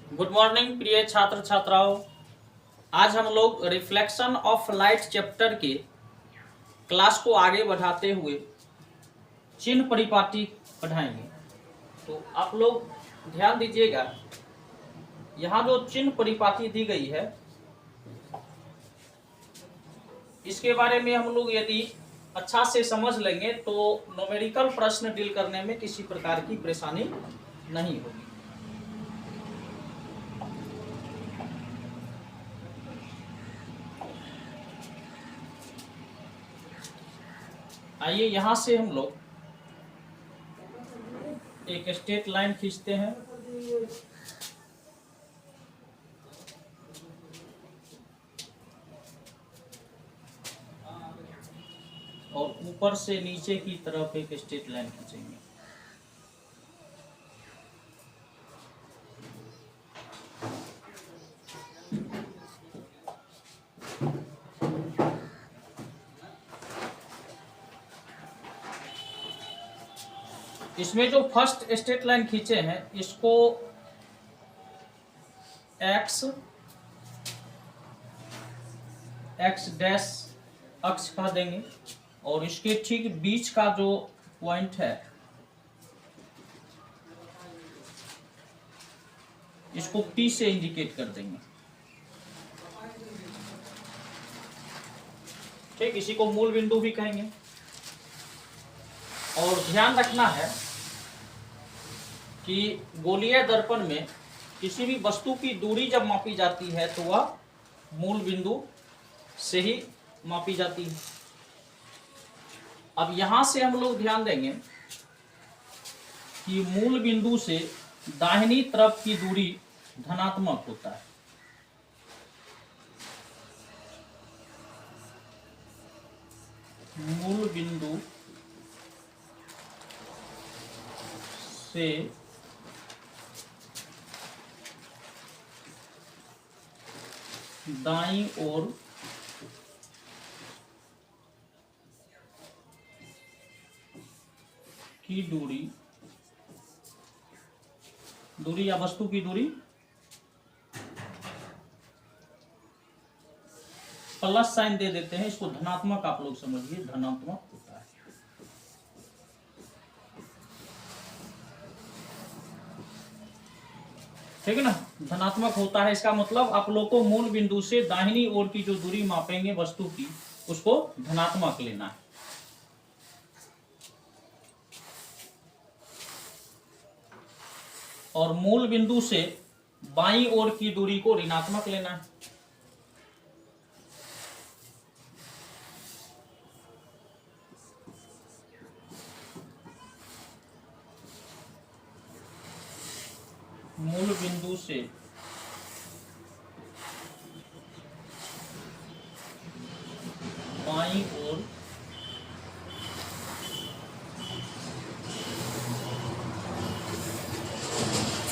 Good morning प्रिय छात्र छात्राओं। आज हम लोग रिफ्लेक्शन ऑफ लाइट चैप्टर के क्लास को आगे बढ़ाते हुए चिन्ह परिपाटी पढ़ाएंगे। तो आप लोग ध्यान दीजिएगा, यहाँ जो चिन्ह परिपाटी दी गई है इसके बारे में हम लोग यदि अच्छा से समझ लेंगे तो न्यूमेरिकल प्रश्न डील करने में किसी प्रकार की परेशानी नहीं होगी। आइए यहां से हम लोग एक स्ट्रेट लाइन खींचते हैं और ऊपर से नीचे की तरफ एक स्ट्रेट लाइन खींचेंगे। इसमें जो फर्स्ट स्ट्रेट लाइन खींचे हैं इसको एक्स डैश अक्ष कह देंगे और इसके ठीक बीच का जो पॉइंट है इसको P से इंडिकेट कर देंगे। ठीक, इसी को मूल बिंदु भी कहेंगे। और ध्यान रखना है कि गोलीय दर्पण में किसी भी वस्तु की दूरी जब मापी जाती है तो वह मूल बिंदु से ही मापी जाती है। अब यहां से हम लोग ध्यान देंगे कि मूल बिंदु से दाहिनी तरफ की दूरी धनात्मक होता है। मूल बिंदु से दाईं ओर की दूरी या वस्तु की दूरी प्लस साइन दे देते हैं, इसको धनात्मक आप लोग समझिए, धनात्मक होता है। ठीक है ना, धनात्मक होता है। इसका मतलब आप लोग को मूल बिंदु से दाहिनी ओर की जो दूरी मापेंगे वस्तु की उसको धनात्मक लेना है। और मूल बिंदु से बाईं ओर की दूरी को ऋणात्मक लेना है। मूल बिंदु से बाईं ओर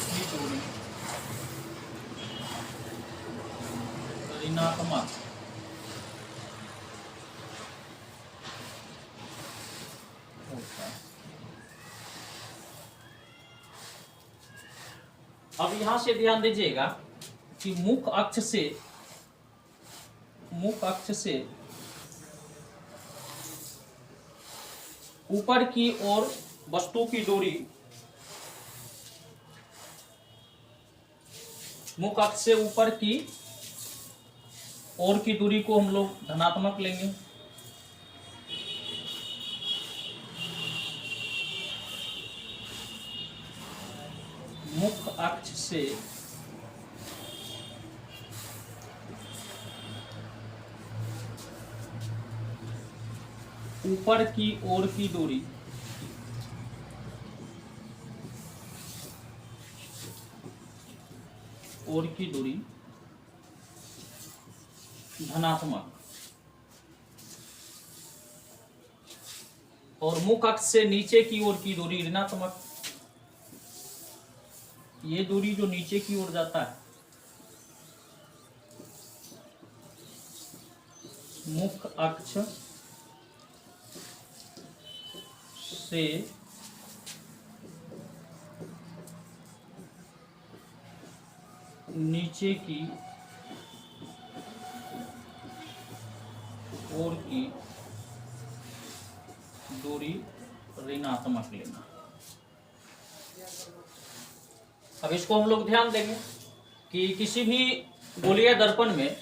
की दूरी ऋणात्मक होता है। अब यहां से ध्यान दीजिएगा कि मुख्य अक्ष से ऊपर की ओर वस्तु की दूरी, मुख्य अक्ष से ऊपर की ओर की दूरी को हम लोग धनात्मक लेंगे। मुख्य अक्ष से ऊपर की ओर की दूरी धनात्मक और मुख्य अक्ष से नीचे की ओर की दूरी ऋणात्मक। ये दूरी जो नीचे की ओर जाता है मुख्य अक्ष से नीचे की ओर की दूरी ऋणात्मक लेना। अब इसको हम लोग ध्यान देंगे कि किसी भी गोलीय दर्पण में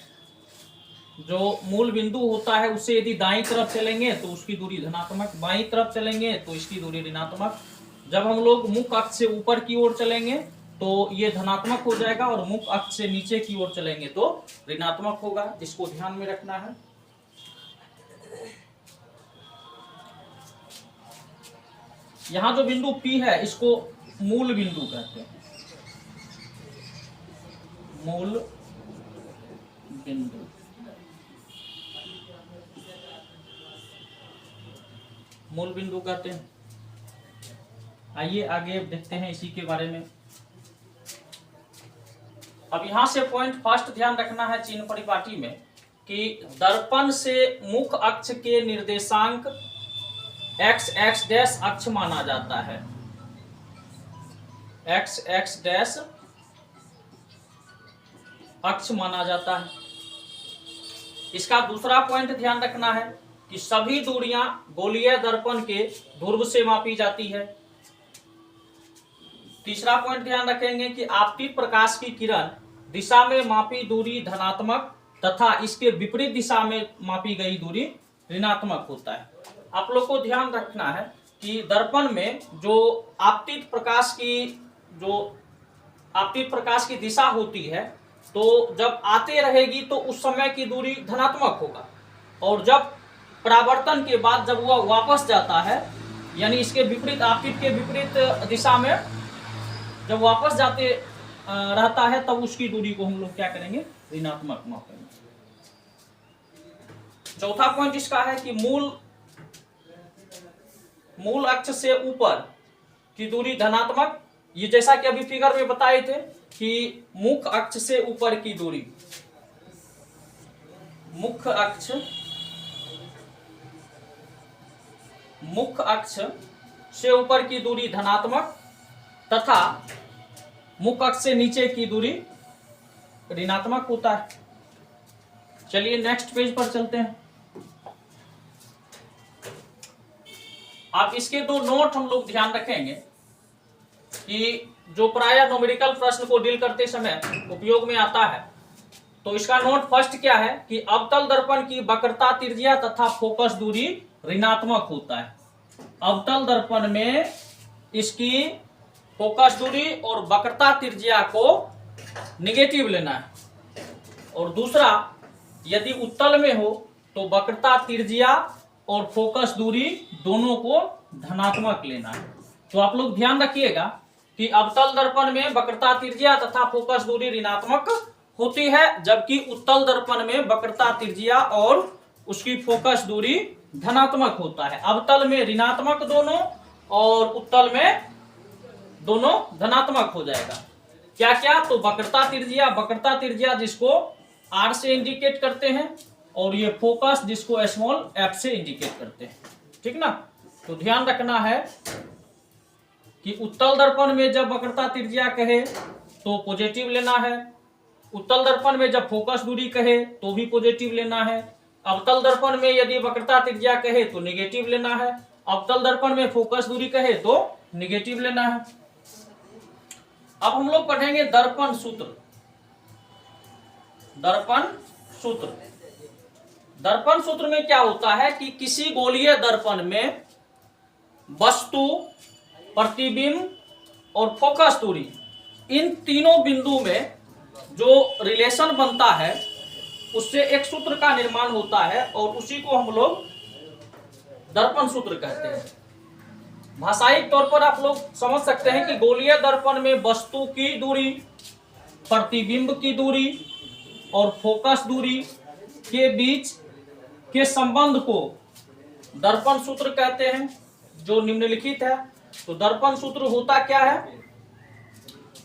जो मूल बिंदु होता है उससे यदि दाईं तरफ चलेंगे तो उसकी दूरी धनात्मक, बाईं तरफ चलेंगे तो इसकी दूरी ऋणात्मक। जब हम लोग मुख्य अक्ष से ऊपर की ओर चलेंगे तो ये धनात्मक हो जाएगा और मुख्य अक्ष से नीचे की ओर चलेंगे तो ऋणात्मक होगा। इसको ध्यान में रखना है। यहां जो बिंदु P है इसको मूल बिंदु कहते हैं, मूल बिंदु। मूल बिंदु कहते हैं। आइए आगे देखते हैं इसी के बारे में। अब यहां से पॉइंट फर्स्ट ध्यान रखना है चिन्ह परिपाटी में कि दर्पण से मुख्य अक्ष के निर्देशांक x x डैश अक्ष माना जाता है। x x डैश अक्ष माना जाता है। इसका दूसरा पॉइंट ध्यान रखना है कि सभी दूरियां गोलीय दर्पण के ध्रुव से मापी जाती है। तीसरा पॉइंट ध्यान रखेंगे कि आपतित प्रकाश की किरण दिशा में मापी दूरी धनात्मक तथा इसके विपरीत दिशा में मापी गई दूरी ऋणात्मक होता है। आप लोग को ध्यान रखना है कि दर्पण में जो आपतित प्रकाश की दिशा होती है तो जब आते रहेगी तो उस समय की दूरी धनात्मक होगा, और जब परावर्तन के बाद जब वह वापस जाता है यानी इसके विपरीत, आपतित के विपरीत दिशा में जब वापस जाते रहता है तब उसकी दूरी को हम लोग क्या करेंगे, ऋणात्मक मापेंगे। चौथा पॉइंट इसका है कि मूल अक्ष से ऊपर की दूरी धनात्मक, ये जैसा कि अभी फिगर में बताए थे कि मुख्य अक्ष से ऊपर की दूरी, मुख्य अक्ष से ऊपर की दूरी धनात्मक तथा मुख्य अक्ष से नीचे की दूरी ऋणात्मक होता है। चलिए नेक्स्ट पेज पर चलते हैं। आप इसके दो नोट हम लोग ध्यान रखेंगे कि जो प्रायः न्यूमेरिकल प्रश्न को डील करते समय उपयोग में आता है। तो इसका नोट फर्स्ट क्या है कि अवतल दर्पण की वक्रता, त्रिज्या तथा फोकस दूरी ऋणात्मक होता है। अवतल दर्पण में इसकी फोकस दूरी और वक्रता, त्रिज्या को निगेटिव लेना है। और दूसरा, यदि उत्तल में हो तो वक्रता, त्रिज्या और फोकस दूरी दोनों को धनात्मक लेना है। तो आप लोग ध्यान रखिएगा कि अवतल दर्पण में वक्रता, त्रिज्या तथा फोकस दूरी ऋणात्मक होती है, जबकि उत्तल दर्पण में वक्रता, त्रिज्या और उसकी फोकस दूरी धनात्मक होता है। अवतल में ऋणात्मक दोनों और उत्तल में दोनों धनात्मक हो जाएगा। क्या क्या, तो वक्रता, त्रिज्या जिसको R से इंडिकेट करते हैं और ये फोकस जिसको स्मॉल f से इंडिकेट करते हैं। ठीक ना। तो ध्यान रखना है कि उत्तल दर्पण में जब वक्रता, त्रिज्या कहे तो पॉजिटिव लेना है, उत्तल दर्पण में जब फोकस दूरी कहे तो भी पॉजिटिव लेना है, अवतल दर्पण में यदि वक्रता, त्रिज्या कहे तो नेगेटिव लेना है, अवतल दर्पण में फोकस दूरी कहे तो नेगेटिव लेना है। अब हम लोग पढ़ेंगे दर्पण सूत्र। दर्पण सूत्र में क्या होता है कि किसी गोलीय दर्पण में वस्तु, प्रतिबिंब और फोकस दूरी, इन तीनों बिंदु में जो रिलेशन बनता है उससे एक सूत्र का निर्माण होता है और उसी को हम लोग दर्पण सूत्र कहते हैं। भाषाई तौर पर आप लोग समझ सकते हैं कि गोलीय दर्पण में वस्तु की दूरी, प्रतिबिंब की दूरी और फोकस दूरी के बीच के संबंध को दर्पण सूत्र कहते हैं, जो निम्नलिखित है। तो दर्पण सूत्र होता क्या है,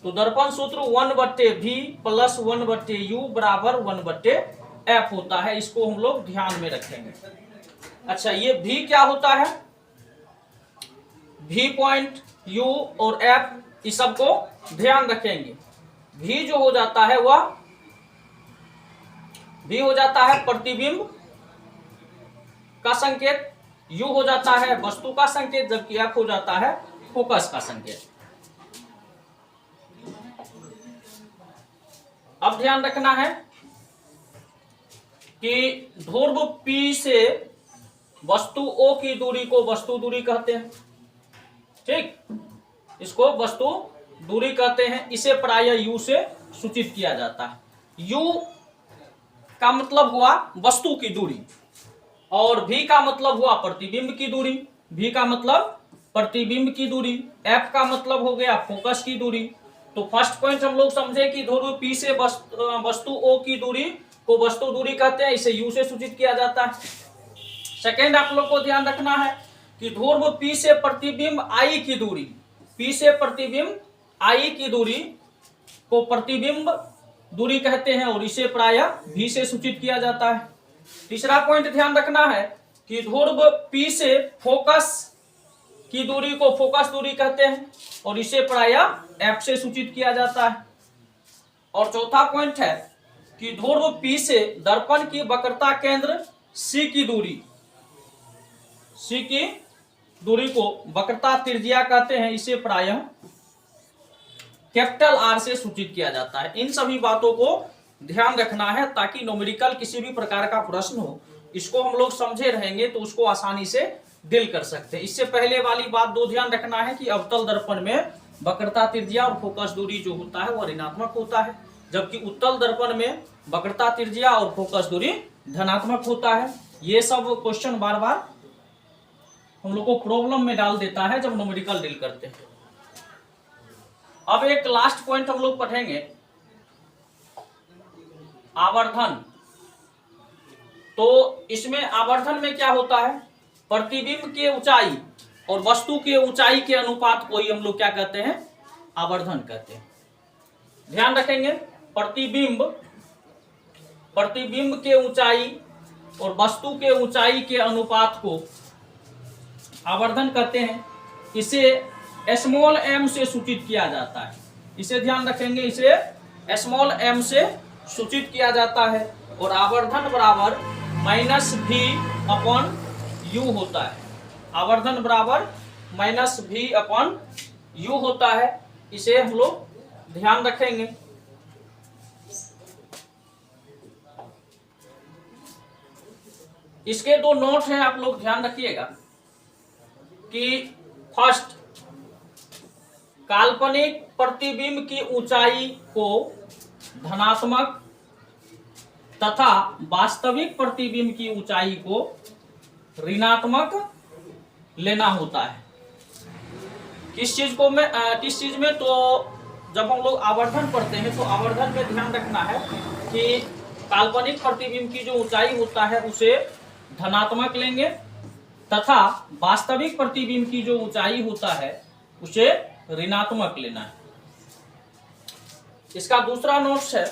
तो दर्पण सूत्र 1/v प्लस 1/u बराबर 1/f होता है। इसको हम लोग ध्यान में रखेंगे। अच्छा, ये v क्या होता है, v पॉइंट, u और f, इस सबको ध्यान रखेंगे। भी जो हो जाता है वह भी हो जाता है प्रतिबिंब का संकेत, यू हो जाता है वस्तु का संकेत, जबकि एफ हो जाता है फोकस का संकेत। अब ध्यान रखना है कि ध्रुव P से वस्तु O की दूरी को वस्तु दूरी कहते हैं। ठीक, इसको वस्तु दूरी कहते हैं। इसे प्रायः U से सूचित किया जाता है। U का मतलब हुआ वस्तु की दूरी और V का मतलब हुआ प्रतिबिंब की दूरी। V का मतलब प्रतिबिंब की दूरी, F का मतलब हो गया फोकस की दूरी। तो फर्स्ट पॉइंट हम लोग समझे कि ध्रुव P से वस्तु O की दूरी को वस्तु दूरी कहते हैं, इसे U से सूचित किया जाता है। सेकेंड आप लोग को ध्यान रखना है कि ध्रुव P से प्रतिबिंब I की दूरी, P से प्रतिबिंब I की दूरी को प्रतिबिंब दूरी कहते हैं और इसे प्रायः V से सूचित किया जाता है। तीसरा पॉइंट ध्यान रखना है कि ध्रुव P से फोकस की दूरी को फोकस दूरी कहते हैं और इसे प्रायः F से सूचित किया जाता है। और चौथा पॉइंट है कि ध्रुव P से दर्पण की वक्रता केंद्र C की दूरी को वक्रता त्रिज्या कहते हैं, इसे प्रायः कैपिटल R से सूचित किया जाता है। इन सभी बातों को ध्यान रखना है ताकि न्यूमेरिकल किसी भी प्रकार का प्रश्न हो, इसको हम लोग समझे रहेंगे तो उसको आसानी से डील कर सकते हैं। इससे पहले वाली बात दो ध्यान रखना है कि अवतल दर्पण में वक्रता त्रिज्या और फोकस दूरी जो होता है वह ऋणात्मक होता है, जबकि उत्तल दर्पण में वक्रता त्रिज्या और फोकस दूरी धनात्मक होता है। ये सब क्वेश्चन बार बार हम लोग को प्रॉब्लम में डाल देता है जब न्यूमेरिकल डील करते हैं। अब एक लास्ट पॉइंट हम लोग पढ़ेंगे, आवर्धन। तो इसमें आवर्धन में क्या होता है, प्रतिबिंब के ऊंचाई और वस्तु के ऊंचाई के अनुपात को ही हम लोग क्या कहते हैं, आवर्धन कहते हैं। ध्यान रखेंगे, प्रतिबिंब के ऊंचाई और वस्तु के ऊंचाई के अनुपात को आवर्धन कहते हैं। इसे स्मॉल m से सूचित किया जाता है। इसे ध्यान रखेंगे, इसे स्मॉल m से सूचित किया जाता है और आवर्धन बराबर -v/u होता है। आवर्धन बराबर -v/u होता है, इसे हम लोग ध्यान रखेंगे। इसके दो नोट हैं, आप लोग ध्यान रखिएगा कि फर्स्ट, काल्पनिक प्रतिबिंब की ऊंचाई को धनात्मक तथा वास्तविक प्रतिबिंब की ऊंचाई को ऋणात्मक लेना होता है। किस चीज में, तो जब हम लोग आवर्धन पढ़ते हैं तो आवर्धन में ध्यान रखना है कि काल्पनिक प्रतिबिंब की जो ऊंचाई होता है उसे धनात्मक लेंगे तथा वास्तविक प्रतिबिंब की जो ऊंचाई होता है उसे ऋणात्मक लेना है। इसका दूसरा नोट्स है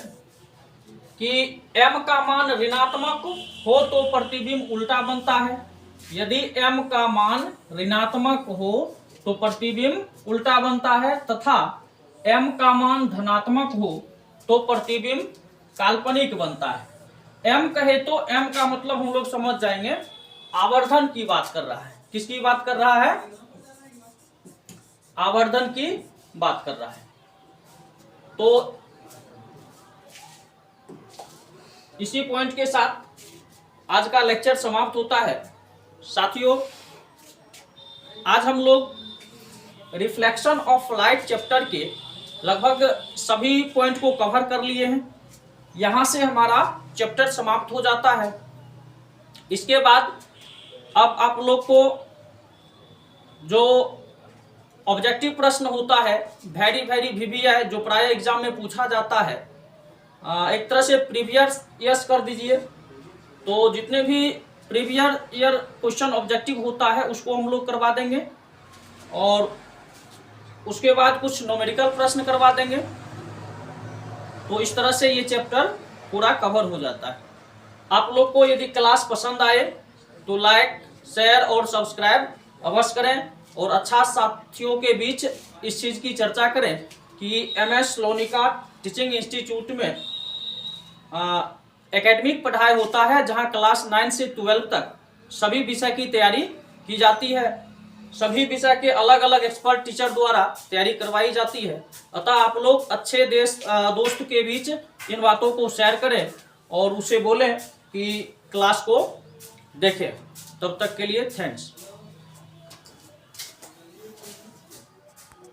कि m का मान ऋणात्मक हो तो प्रतिबिंब उल्टा बनता है, यदि m का मान ऋणात्मक हो तो प्रतिबिंब उल्टा बनता है, तथा m का मान धनात्मक हो तो प्रतिबिंब काल्पनिक बनता है। m कहे तो m का मतलब हम लोग समझ जाएंगे, आवर्धन की बात कर रहा है। किसकी बात कर रहा है, आवर्धन की बात कर रहा है। तो इसी पॉइंट के साथ आज का लेक्चर समाप्त होता है। साथियों, आज हम लोग रिफ्लेक्शन ऑफ लाइट चैप्टर के लगभग सभी पॉइंट को कवर कर लिए हैं। यहाँ से हमारा चैप्टर समाप्त हो जाता है। इसके बाद अब आप लोग को जो ऑब्जेक्टिव प्रश्न होता है, वेरी VBI, जो प्राय एग्जाम में पूछा जाता है, एक तरह से प्रीवियस ईयर्स कर दीजिए। तो जितने भी प्रीवियस ईयर क्वेश्चन ऑब्जेक्टिव होता है उसको हम लोग करवा देंगे और उसके बाद कुछ न्यूमेरिकल प्रश्न करवा देंगे। तो इस तरह से ये चैप्टर पूरा कवर हो जाता है। आप लोग को यदि क्लास पसंद आए तो लाइक, शेयर और सब्सक्राइब अवश्य करें और अच्छा साथियों के बीच इस चीज़ की चर्चा करें कि MS लोनिका टीचिंग इंस्टीट्यूट में एकेडमिक पढ़ाई होता है, जहां क्लास 9 से 12 तक सभी विषय की तैयारी की जाती है। सभी विषय के अलग अलग एक्सपर्ट टीचर द्वारा तैयारी करवाई जाती है। अतः आप लोग अच्छे दोस्त के बीच इन बातों को शेयर करें और उसे बोलें कि क्लास को देखें। तब तक के लिए थैंक्स।